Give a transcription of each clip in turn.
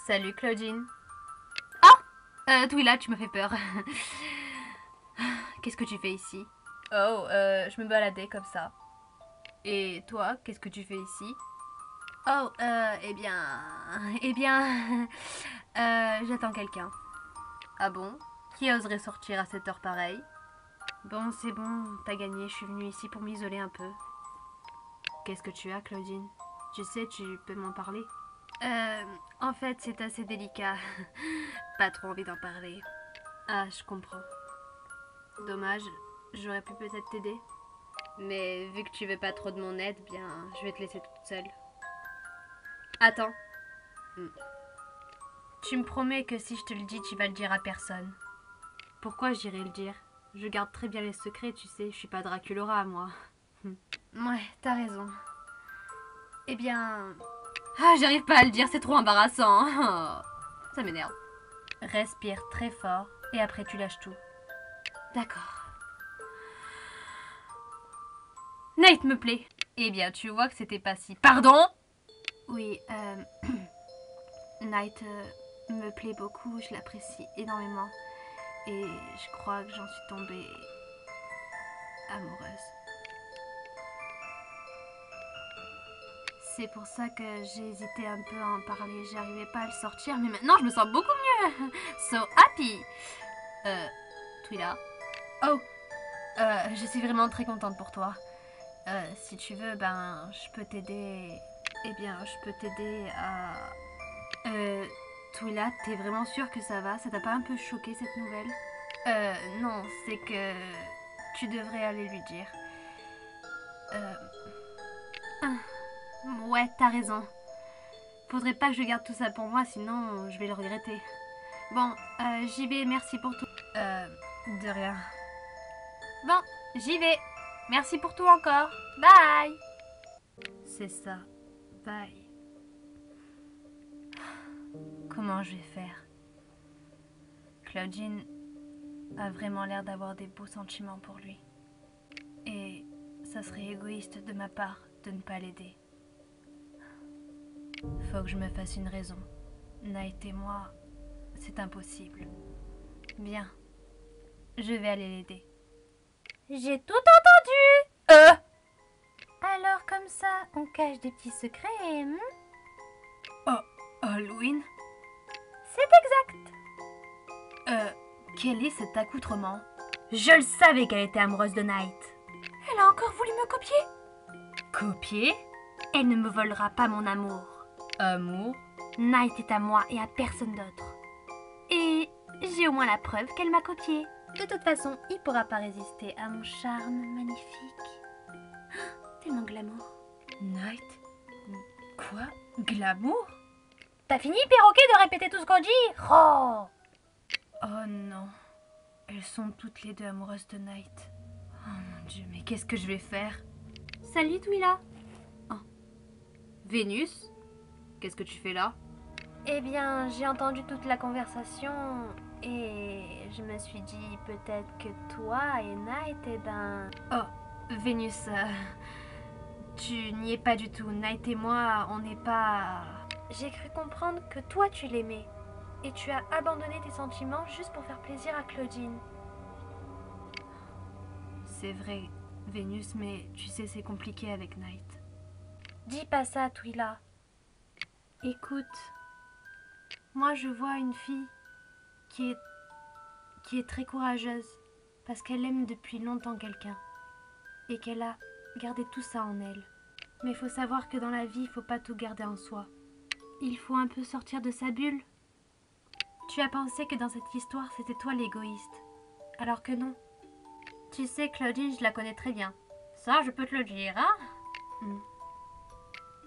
Salut Claudine. Oh Twila, tu me fais peur. Qu'est-ce que tu fais ici? Oh, je me baladais comme ça. Et toi, qu'est-ce que tu fais ici? Oh, j'attends quelqu'un. Ah bon? Qui oserait sortir à cette heure pareille? Bon, c'est bon, t'as gagné, je suis venue ici pour m'isoler un peu. Qu'est-ce que tu as, Claudine? Tu sais, tu peux m'en parler? Euh, En fait, c'est assez délicat. Pas trop envie d'en parler. Ah, je comprends. Dommage, j'aurais pu peut-être t'aider. Mais vu que tu veux pas trop de mon aide, bien, je vais te laisser toute seule. Attends. Hmm. Tu me promets que si je te le dis, tu vas le dire à personne. Pourquoi j'irai le dire? Je garde très bien les secrets, tu sais, je suis pas Draculaura, moi. Ouais, t'as raison. Eh bien... Ah, j'arrive pas à le dire, c'est trop embarrassant. Ça m'énerve. Respire très fort et après tu lâches tout. D'accord. Nate me plaît. Eh bien, tu vois que c'était pas si... Pardon? Oui, Nate me plaît beaucoup, je l'apprécie énormément. Et je crois que j'en suis tombée amoureuse. C'est pour ça que j'ai hésité un peu à en parler, j'arrivais pas à le sortir, mais maintenant je me sens beaucoup mieux. So happy. Twila. Oh, je suis vraiment très contente pour toi. Si tu veux, ben, je peux t'aider. Eh bien, je peux t'aider à... Twila, t'es vraiment sûre que ça va? Ça t'a pas un peu choqué cette nouvelle? Non, c'est que tu devrais aller lui dire. Euh... ah, ouais, t'as raison. Faudrait pas que je garde tout ça pour moi, sinon je vais le regretter. Bon, j'y vais, merci pour tout. De rien. Bon, j'y vais. Merci pour tout encore. Bye. C'est ça. Bye. Comment je vais faire? Claudine a vraiment l'air d'avoir des beaux sentiments pour lui. Et ça serait égoïste de ma part de ne pas l'aider. Faut que je me fasse une raison. Nate et moi, c'est impossible. Bien, je vais aller l'aider. J'ai tout entendu. Alors comme ça, on cache des petits secrets, Oh, Halloween? C'est exact. Quel est cet accoutrement? Je le savais qu'elle était amoureuse de Nate. Elle a encore voulu me copier? Copier? Elle ne me volera pas mon amour. Amour? Nate est à moi et à personne d'autre. Et j'ai au moins la preuve qu'elle m'a copié. De toute façon, il pourra pas résister à mon charme magnifique. Tellement glamour. Nate? Quoi? Glamour? T'as fini, perroquet, de répéter tout ce qu'on dit? Oh! Oh non. Elles sont toutes les deux amoureuses de Nate. Oh mon dieu, mais qu'est-ce que je vais faire? Salut, Twila. Oh. Vénus? Qu'est-ce que tu fais là? Eh bien, j'ai entendu toute la conversation et je me suis dit peut-être que toi et Nate, eh ben... Oh, Vénus, tu n'y es pas du tout. Nate et moi, on n'est pas... J'ai cru comprendre que toi tu l'aimais et tu as abandonné tes sentiments juste pour faire plaisir à Claudine. C'est vrai, Vénus, mais tu sais, c'est compliqué avec Nate. Dis pas ça, Twila. Écoute, moi je vois une fille qui est très courageuse parce qu'elle aime depuis longtemps quelqu'un et qu'elle a gardé tout ça en elle. Mais il faut savoir que dans la vie, il faut pas tout garder en soi. Il faut un peu sortir de sa bulle. Tu as pensé que dans cette histoire, c'était toi l'égoïste. Alors que non. Tu sais, Claudine, je la connais très bien. Ça, je peux te le dire, hein?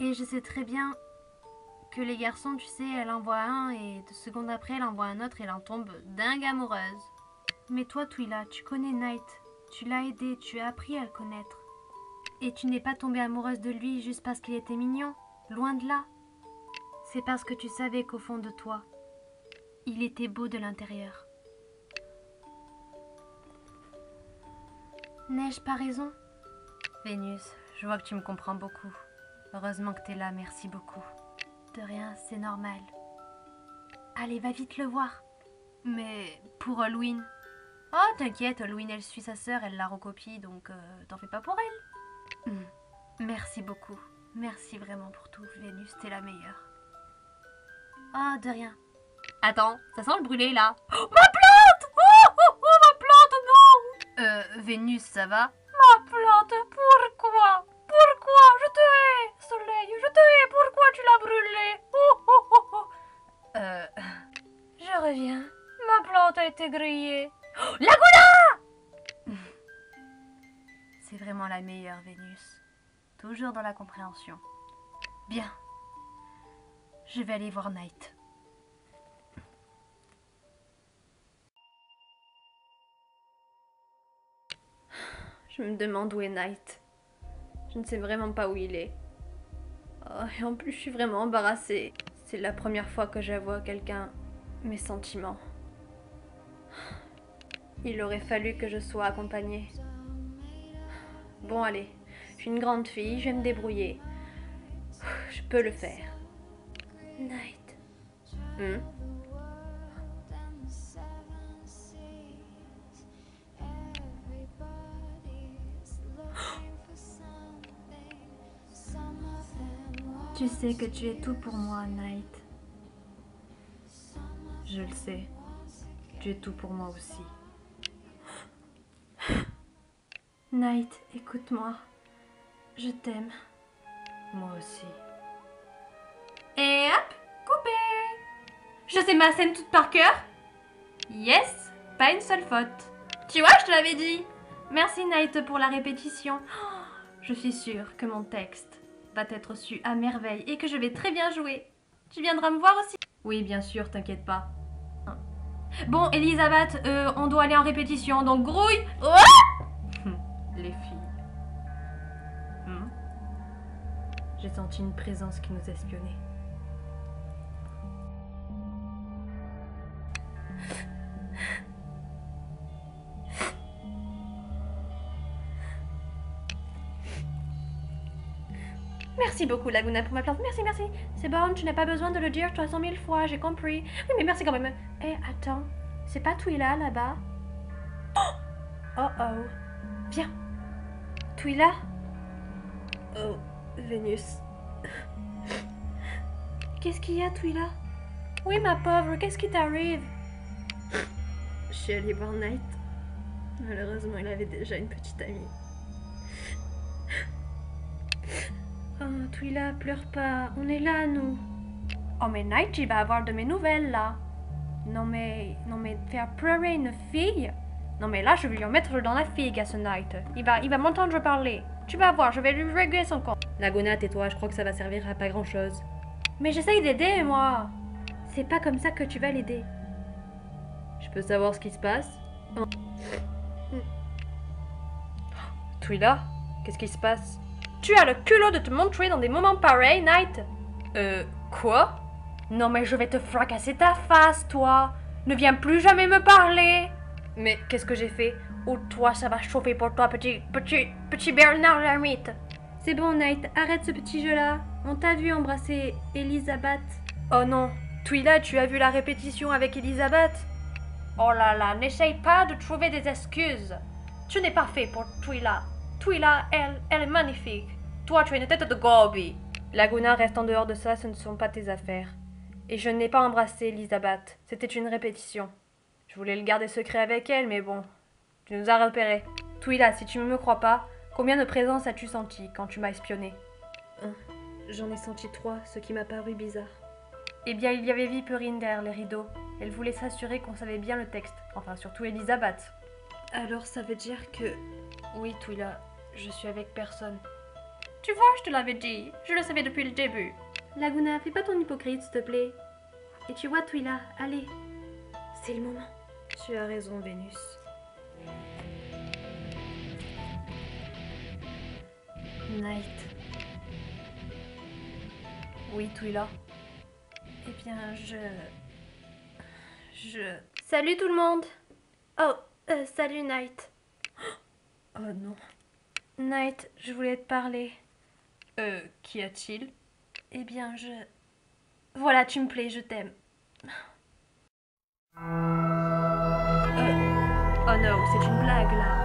Et je sais très bien que les garçons, tu sais, elle envoie un et 2 secondes après, elle envoie un autre et elle en tombe dingue amoureuse. Mais toi, Twila, tu connais Nate. Tu l'as aidé, tu as appris à le connaître. Et tu n'es pas tombée amoureuse de lui juste parce qu'il était mignon. Loin de là. C'est parce que tu savais qu'au fond de toi, il était beau de l'intérieur. N'ai-je pas raison? Vénus, je vois que tu me comprends beaucoup. Heureusement que t'es là, merci beaucoup. De rien, c'est normal. Allez, va vite le voir. Mais pour Halloween. Oh, t'inquiète, Halloween, elle suit sa sœur, elle la recopie, donc t'en fais pas pour elle. Merci beaucoup. Merci vraiment pour tout, Vénus, t'es la meilleure. Ah, de rien. Attends, ça sent le brûlé, là. Oh, ma plante! Oh, ma plante, non! Vénus, ça va? Ma plante, pourquoi? Pourquoi? Je te hais, Soleil, je te hais, pourquoi tu l'as brûlée? Je reviens. Ma plante a été grillée. Oh, Laguna! C'est vraiment la meilleure, Vénus. Toujours dans la compréhension. Bien. Je vais aller voir Night. Je me demande où est Night. Je ne sais vraiment pas où il est. Oh, et en plus, je suis vraiment embarrassée. C'est la première fois que j'avoue à quelqu'un mes sentiments. Il aurait fallu que je sois accompagnée. Bon, allez. Je suis une grande fille, je vais me débrouiller. Je peux le faire. Night. Tu sais que tu es tout pour moi, Night. Je le sais. Tu es tout pour moi aussi. Night, écoute-moi. Je t'aime. Moi aussi. Et hop, coupé. Je sais ma scène toute par cœur. Yes, pas une seule faute. Tu vois, je te l'avais dit. Merci Night pour la répétition. Je suis sûre que mon texte va être su à merveille et que je vais très bien jouer. Tu viendras me voir aussi? Oui, bien sûr, t'inquiète pas. Bon, Elisabeth, on doit aller en répétition, donc grouille. Oh les filles. J'ai senti une présence qui nous espionnait. Merci beaucoup, Laguna, pour ma plante. Merci, merci. C'est bon, tu n'as pas besoin de le dire 300 000 fois, j'ai compris. Oui, mais merci quand même. Eh, attends, c'est pas Twila, là-bas? Oh, oh. Viens. Twila? Oh, Vénus. Qu'est-ce qu'il y a, Twila? Oui, ma pauvre, qu'est-ce qui t'arrive? Je suis allée voir Night. Malheureusement, il avait déjà une petite amie. Oh, Twila, pleure pas. On est là, nous. Oh, mais Night, il va avoir de mes nouvelles, là. Non, mais faire pleurer une fille? Non, mais là, je vais lui en mettre dans la figue à ce Night. Il va m'entendre parler. Tu vas voir, je vais lui régler son compte. Laguna, tais-toi, je crois que ça va servir à pas grand-chose. Mais j'essaye d'aider, moi. C'est pas comme ça que tu vas l'aider. Je peux savoir ce qui se passe? Twila, qu'est-ce qui se passe? Tu as le culot de te montrer dans des moments pareils, Night? Quoi? Non mais je vais te fracasser ta face, toi. Ne viens plus jamais me parler. Mais qu'est-ce que j'ai fait? Oh, toi, ça va chauffer pour toi, petit Bernard l'ermite. C'est bon, Night, arrête ce petit jeu-là. On t'a vu embrasser Elisabeth. Oh non, Twila, tu as vu la répétition avec Elisabeth? Oh là là, n'essaye pas de trouver des excuses. Tu n'es pas fait pour Twila. Twila, elle est magnifique. Toi, tu as une tête de gobi. Laguna, reste en dehors de ça, ce ne sont pas tes affaires. Et je n'ai pas embrassé Elisabeth. C'était une répétition. Je voulais le garder secret avec elle, mais bon, tu nous as repérés. Twila, si tu ne me crois pas, combien de présences as-tu senti quand tu m'as espionné? J'en ai senti 3, ce qui m'a paru bizarre. Eh bien, il y avait Viperine derrière les rideaux. Elle voulait s'assurer qu'on savait bien le texte. Enfin, surtout Elisabeth. Alors, ça veut dire que... Oui, Twila, je suis avec personne. Tu vois, je te l'avais dit. Je le savais depuis le début. Laguna, fais pas ton hypocrite, s'il te plaît. Et tu vois, Twila, allez. C'est le moment. Tu as raison, Vénus. Night. Oui, Twila. Eh bien, Salut tout le monde. Oh, salut Night. Oh non. Night, je voulais te parler. Qu'y a-t-il? Eh bien, Voilà, tu me plais, je t'aime. Oh non, c'est une blague là.